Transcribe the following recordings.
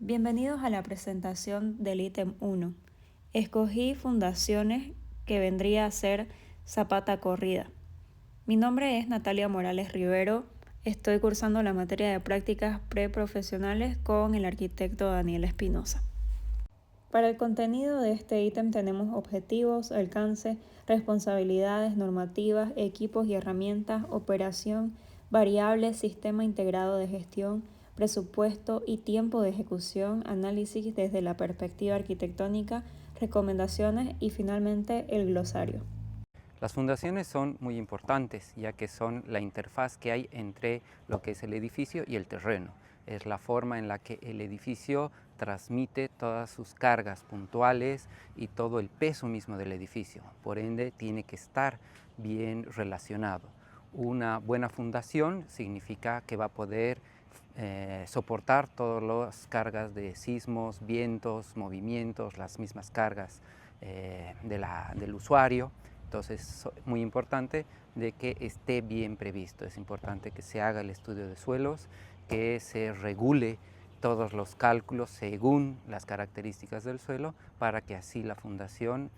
Bienvenidos a la presentación del ítem 1. Escogí fundaciones que vendría a ser Zapata Corrida. Mi nombre es Natalia Morales Rivero. Estoy cursando la materia de prácticas preprofesionales con el arquitecto Daniel Espinosa. Para el contenido de este ítem tenemos objetivos, alcance, responsabilidades, normativas, equipos y herramientas, operación, variables, sistema integrado de gestión, presupuesto y tiempo de ejecución, análisis desde la perspectiva arquitectónica, recomendaciones y finalmente el glosario. Las fundaciones son muy importantes, ya que son la interfaz que hay entre lo que es el edificio y el terreno. Es la forma en la que el edificio transmite todas sus cargas puntuales y todo el peso mismo del edificio. Por ende, tiene que estar bien relacionado. Una buena fundación significa que va a poder soportar todas las cargas de sismos, vientos, movimientos, las mismas cargas del usuario. Entonces es muy importante de que esté bien previsto. Es importante que se haga el estudio de suelos, que se regule todos los cálculos según las características del suelo para que así la fundación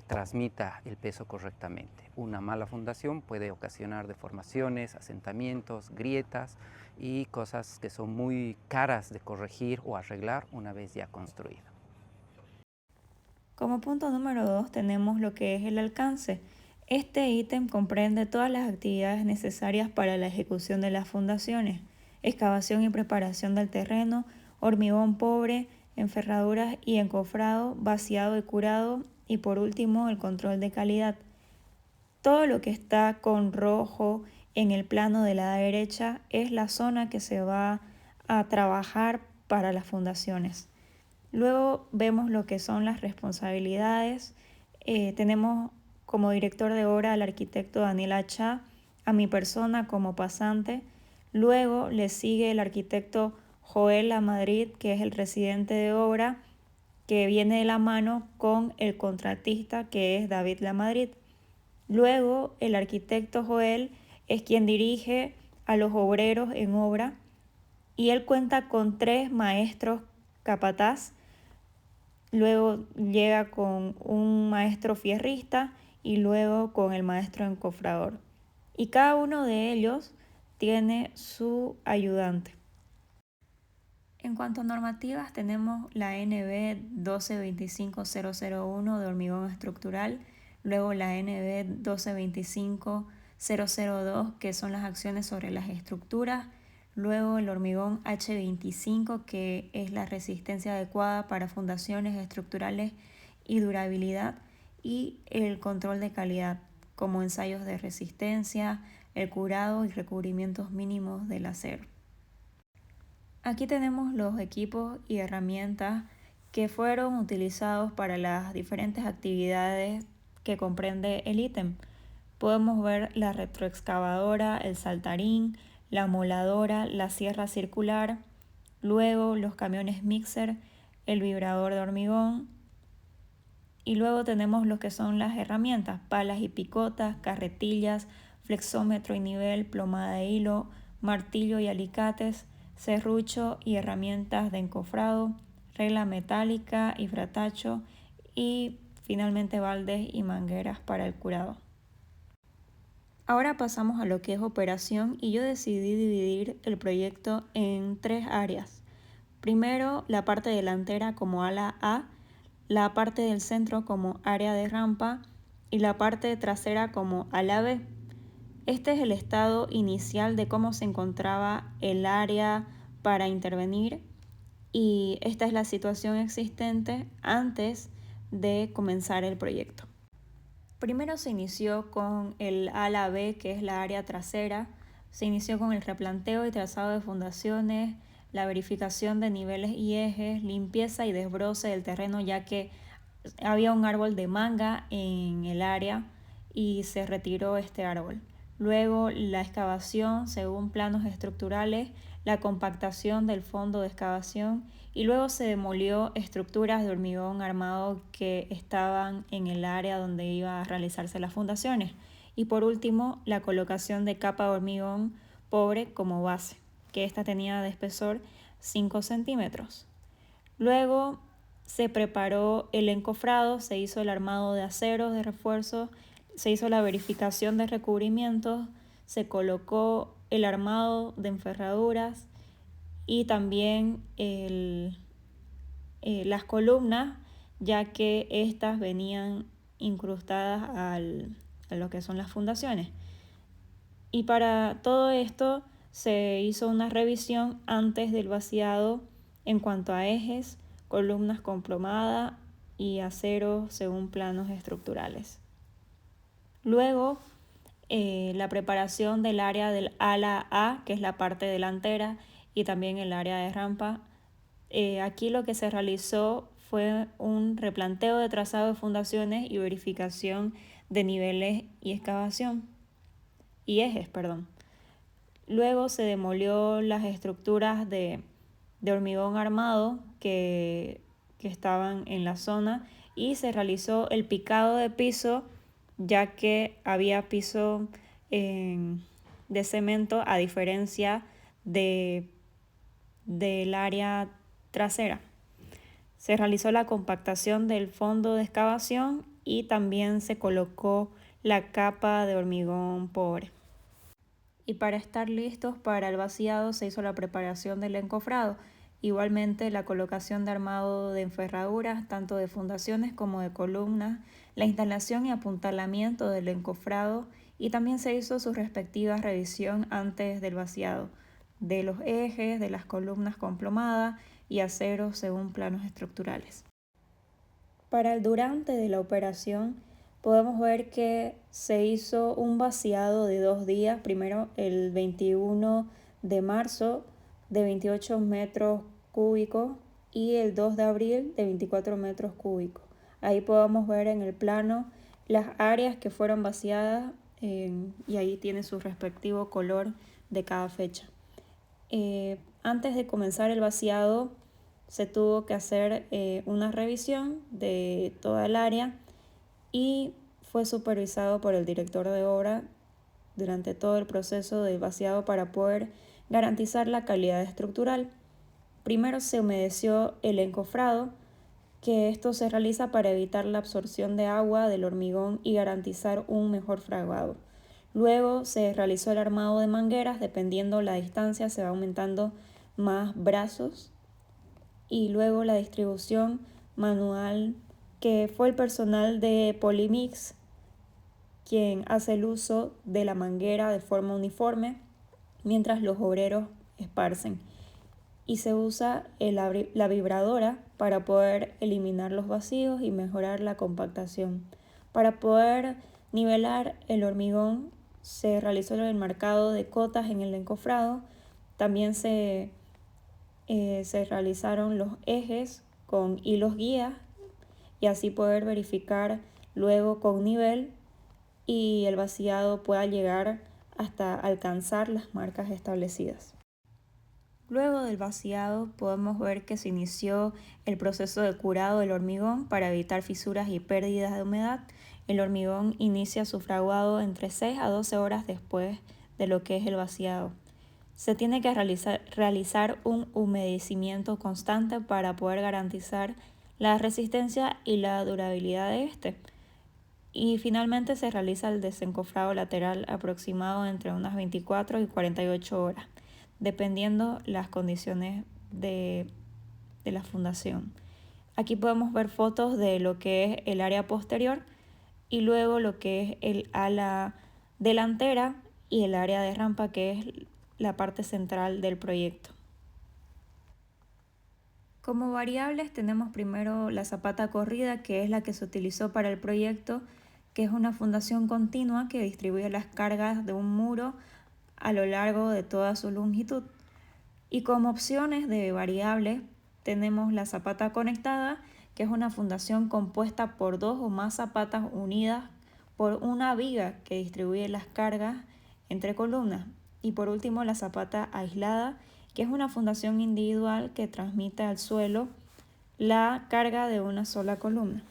transmita el peso correctamente. Una mala fundación puede ocasionar deformaciones, asentamientos, grietas y cosas que son muy caras de corregir o arreglar una vez ya construida. Como punto número 2 tenemos lo que es el alcance. Este ítem comprende todas las actividades necesarias para la ejecución de las fundaciones: excavación y preparación del terreno, hormigón pobre, enferraduras y encofrado, vaciado y curado y por último el control de calidad. Todo lo que está con rojo en el plano de la derecha es la zona que se va a trabajar para las fundaciones. Luego vemos lo que son las responsabilidades. Tenemos como director de obra al arquitecto Daniel Achá, a mi persona como pasante. Luego le sigue el arquitecto Joel Lamadrid, que es el residente de obra, que viene de la mano con el contratista, que es David Lamadrid. Luego el arquitecto Joel es quien dirige a los obreros en obra y él cuenta con 3 maestros capataz. Luego llega con un maestro fierrista y luego con el maestro encofrador. Y cada uno de ellos tiene su ayudante. En cuanto a normativas, tenemos la NB 1225001 de hormigón estructural, luego la NB 1225002 que son las acciones sobre las estructuras, luego el hormigón H25 que es la resistencia adecuada para fundaciones estructurales y durabilidad, y el control de calidad como ensayos de resistencia, el curado y recubrimientos mínimos del acero. Aquí tenemos los equipos y herramientas que fueron utilizados para las diferentes actividades que comprende el ítem. Podemos ver la retroexcavadora, el saltarín, la moladora, la sierra circular, luego los camiones mixer, el vibrador de hormigón, y luego tenemos lo que son las herramientas: palas y picotas, carretillas, flexómetro y nivel, plomada de hilo, martillo y alicates, serrucho y herramientas de encofrado, regla metálica y fratacho, y finalmente baldes y mangueras para el curado. Ahora pasamos a lo que es operación y yo decidí dividir el proyecto en 3 áreas. Primero, la parte delantera como ala A, la parte del centro como área de rampa y la parte trasera como ala B. Este es el estado inicial de cómo se encontraba el área para intervenir y esta es la situación existente antes de comenzar el proyecto. Primero se inició con el ala B, que es la área trasera. Se inició con el replanteo y trazado de fundaciones, la verificación de niveles y ejes, limpieza y desbroce del terreno, ya que había un árbol de manga en el área y se retiró este árbol. Luego la excavación según planos estructurales, la compactación del fondo de excavación y luego se demolió estructuras de hormigón armado que estaban en el área donde iba a realizarse las fundaciones. Y por último, la colocación de capa de hormigón pobre como base, que esta tenía de espesor 5 centímetros. Luego se preparó el encofrado, se hizo el armado de aceros de refuerzo, se hizo la verificación de recubrimientos, se colocó el armado de enferraduras y también las columnas, ya que estas venían incrustadas a lo que son las fundaciones. Y para todo esto se hizo una revisión antes del vaciado en cuanto a ejes, columnas con plomada y acero según planos estructurales. Luego, la preparación del área del ala A, que es la parte delantera, y también el área de rampa. Aquí lo que se realizó fue un replanteo de trazado de fundaciones y verificación de niveles y excavación y ejes, perdón. Luego se demolió las estructuras de hormigón armado que estaban en la zona y se realizó el picado de piso, ya que había piso de cemento a diferencia del área trasera. Se realizó la compactación del fondo de excavación y también se colocó la capa de hormigón pobre. Y para estar listos para el vaciado se hizo la preparación del encofrado. Igualmente la colocación de armado de enferraduras, tanto de fundaciones como de columnas, la instalación y apuntalamiento del encofrado y también se hizo su respectiva revisión antes del vaciado de los ejes, de las columnas con plomada y acero según planos estructurales. Para el durante de la operación podemos ver que se hizo un vaciado de 2 días, primero el 21 de marzo de 28 metros cúbicos y el 2 de abril de 24 metros cúbicos. Ahí podemos ver en el plano las áreas que fueron vaciadas y ahí tiene su respectivo color de cada fecha. Antes de comenzar el vaciado se tuvo que hacer una revisión de toda el área y fue supervisado por el director de obra durante todo el proceso de vaciado para poder garantizar la calidad estructural. Primero se humedeció el encofrado, que esto se realiza para evitar la absorción de agua del hormigón y garantizar un mejor fraguado. Luego se realizó el armado de mangueras, dependiendo la distancia se va aumentando más brazos, y luego la distribución manual, que fue el personal de Polymix quien hace el uso de la manguera de forma uniforme mientras los obreros esparcen, y se usa la vibradora para poder eliminar los vacíos y mejorar la compactación. Para poder nivelar el hormigón se realizó el marcado de cotas en el encofrado. También se realizaron los ejes con hilos guías y así poder verificar luego con nivel y el vaciado pueda llegar hasta alcanzar las marcas establecidas. Luego del vaciado podemos ver que se inició el proceso de curado del hormigón para evitar fisuras y pérdidas de humedad. El hormigón inicia su fraguado entre 6 a 12 horas después de lo que es el vaciado. Se tiene que realizar un humedecimiento constante para poder garantizar la resistencia y la durabilidad de este. Y finalmente se realiza el desencofrado lateral aproximado entre unas 24 y 48 horas, dependiendo las condiciones de la fundación. Aquí podemos ver fotos de lo que es el área posterior y luego lo que es el ala delantera y el área de rampa, que es la parte central del proyecto. Como variables tenemos primero la zapata corrida, que es la que se utilizó para el proyecto, que es una fundación continua que distribuye las cargas de un muro a lo largo de toda su longitud. Y como opciones de variables tenemos la zapata conectada, que es una fundación compuesta por 2 o más zapatas unidas por una viga que distribuye las cargas entre columnas. Y por último la zapata aislada, que es una fundación individual que transmite al suelo la carga de una sola columna.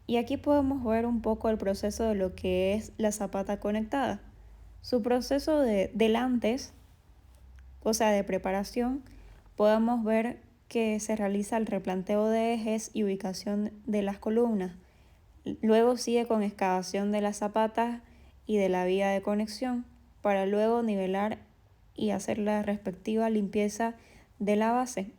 Y aquí podemos ver un poco el proceso de lo que es la zapata conectada. Su proceso del antes, o sea, de preparación, podemos ver que se realiza el replanteo de ejes y ubicación de las columnas. Luego sigue con excavación de las zapatas y de la vía de conexión para luego nivelar y hacer la respectiva limpieza de la base,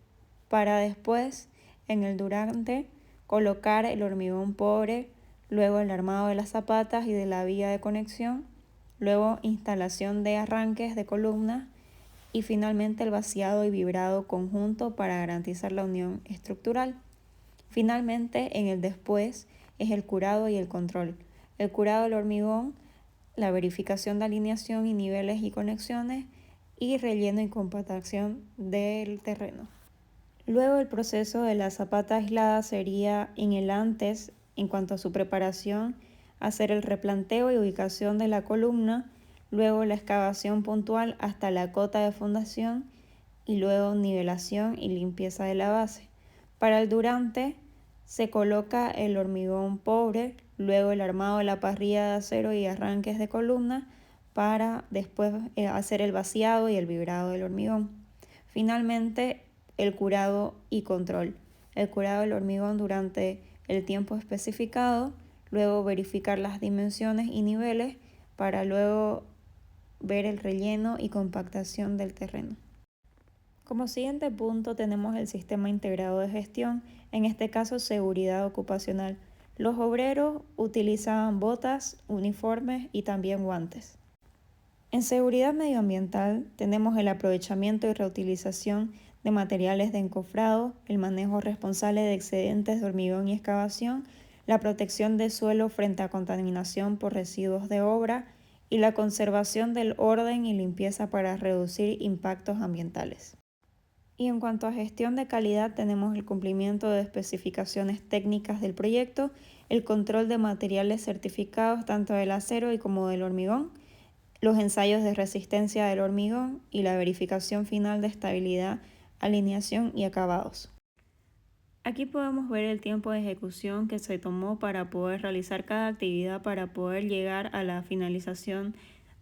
para después, en el durante, colocar el hormigón pobre, luego el armado de las zapatas y de la vía de conexión, luego instalación de arranques de columnas y finalmente el vaciado y vibrado conjunto para garantizar la unión estructural. Finalmente, en el después, es el curado y el control. El curado del hormigón, la verificación de alineación y niveles y conexiones y relleno y compactación del terreno. Luego el proceso de la zapata aislada sería en el antes, en cuanto a su preparación, hacer el replanteo y ubicación de la columna, luego la excavación puntual hasta la cota de fundación y luego nivelación y limpieza de la base. Para el durante se coloca el hormigón pobre, luego el armado de la parrilla de acero y arranques de columna para después hacer el vaciado y el vibrado del hormigón. Finalmente, el curado y control. El curado del hormigón durante el tiempo especificado, luego verificar las dimensiones y niveles para luego ver el relleno y compactación del terreno. Como siguiente punto tenemos el sistema integrado de gestión, en este caso seguridad ocupacional. Los obreros utilizaban botas, uniformes y también guantes. En seguridad medioambiental tenemos el aprovechamiento y reutilización de materiales de encofrado, el manejo responsable de excedentes de hormigón y excavación, la protección del suelo frente a contaminación por residuos de obra y la conservación del orden y limpieza para reducir impactos ambientales. Y en cuanto a gestión de calidad tenemos el cumplimiento de especificaciones técnicas del proyecto, el control de materiales certificados tanto del acero y como del hormigón, los ensayos de resistencia del hormigón y la verificación final de estabilidad, alineación y acabados. Aquí podemos ver el tiempo de ejecución que se tomó para poder realizar cada actividad para poder llegar a la finalización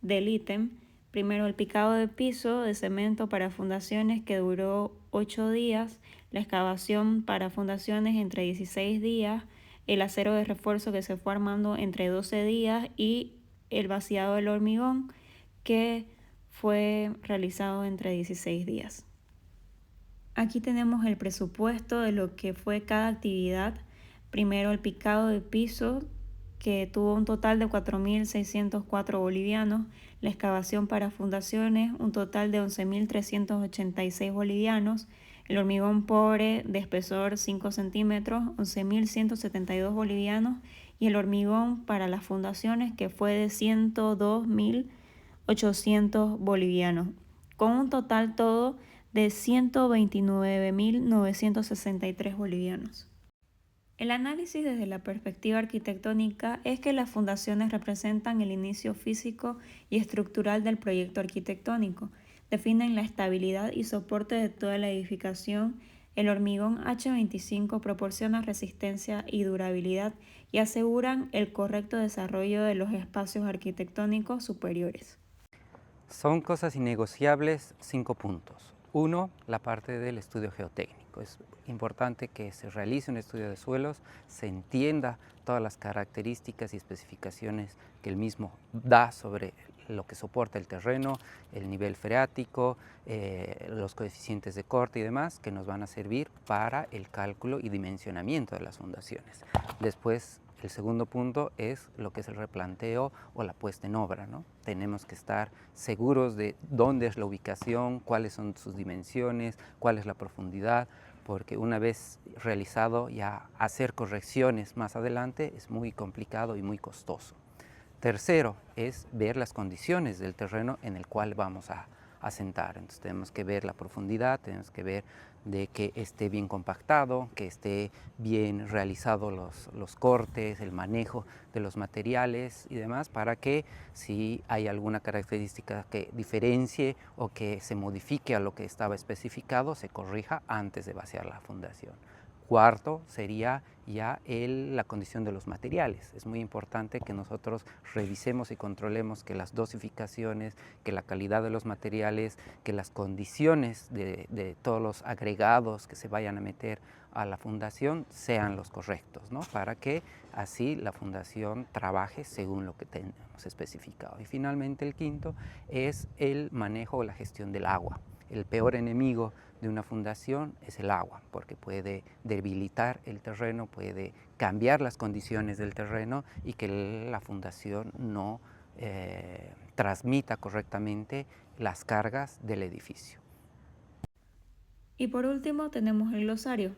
del ítem. Primero el picado de piso de cemento para fundaciones que duró 8 días, la excavación para fundaciones entre 16 días, el acero de refuerzo que se fue armando entre 12 días y el vaciado del hormigón que fue realizado entre 16 días. Aquí tenemos el presupuesto de lo que fue cada actividad. Primero el picado de piso, que tuvo un total de 4.604 bolivianos. La excavación para fundaciones, un total de 11.386 bolivianos. El hormigón pobre de espesor 5 centímetros, 11.172 bolivianos. Y el hormigón para las fundaciones, que fue de 102.800 bolivianos. Con un total todo de 129.963 bolivianos. El análisis desde la perspectiva arquitectónica es que las fundaciones representan el inicio físico y estructural del proyecto arquitectónico, definen la estabilidad y soporte de toda la edificación. El hormigón H25 proporciona resistencia y durabilidad y aseguran el correcto desarrollo de los espacios arquitectónicos superiores. Son cosas innegociables 5 puntos. 1, la parte del estudio geotécnico. Es importante que se realice un estudio de suelos, se entienda todas las características y especificaciones que el mismo da sobre lo que soporta el terreno, el nivel freático, los coeficientes de corte y demás, que nos van a servir para el cálculo y dimensionamiento de las fundaciones. Después, el segundo punto es lo que es el replanteo o la puesta en obra, ¿no? Tenemos que estar seguros de dónde es la ubicación, cuáles son sus dimensiones, cuál es la profundidad, porque una vez realizado ya hacer correcciones más adelante es muy complicado y muy costoso. Tercero es ver las condiciones del terreno en el cual vamos a asentar. Entonces tenemos que ver la profundidad, tenemos que ver de que esté bien compactado, que esté bien realizado los cortes, el manejo de los materiales y demás, para que si hay alguna característica que diferencie o que se modifique a lo que estaba especificado, se corrija antes de vaciar la fundación. cuarto sería ya la condición de los materiales. Es muy importante que nosotros revisemos y controlemos que las dosificaciones, que la calidad de los materiales, que las condiciones de todos los agregados que se vayan a meter a la fundación sean los correctos, ¿no? Para que así la fundación trabaje según lo que tenemos especificado. Y finalmente el quinto es el manejo o la gestión del agua. El peor enemigo de una fundación es el agua, porque puede debilitar el terreno, puede cambiar las condiciones del terreno y que la fundación no transmita correctamente las cargas del edificio. Y por último tenemos el glosario.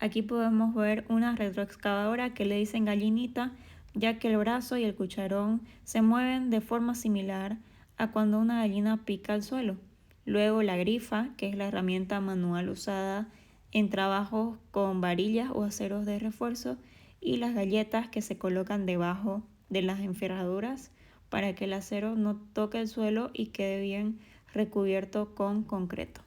Aquí podemos ver una retroexcavadora que le dicen gallinita, ya que el brazo y el cucharón se mueven de forma similar a cuando una gallina pica el suelo. Luego la grifa, que es la herramienta manual usada en trabajos con varillas o aceros de refuerzo, y las galletas que se colocan debajo de las enferraduras para que el acero no toque el suelo y quede bien recubierto con concreto.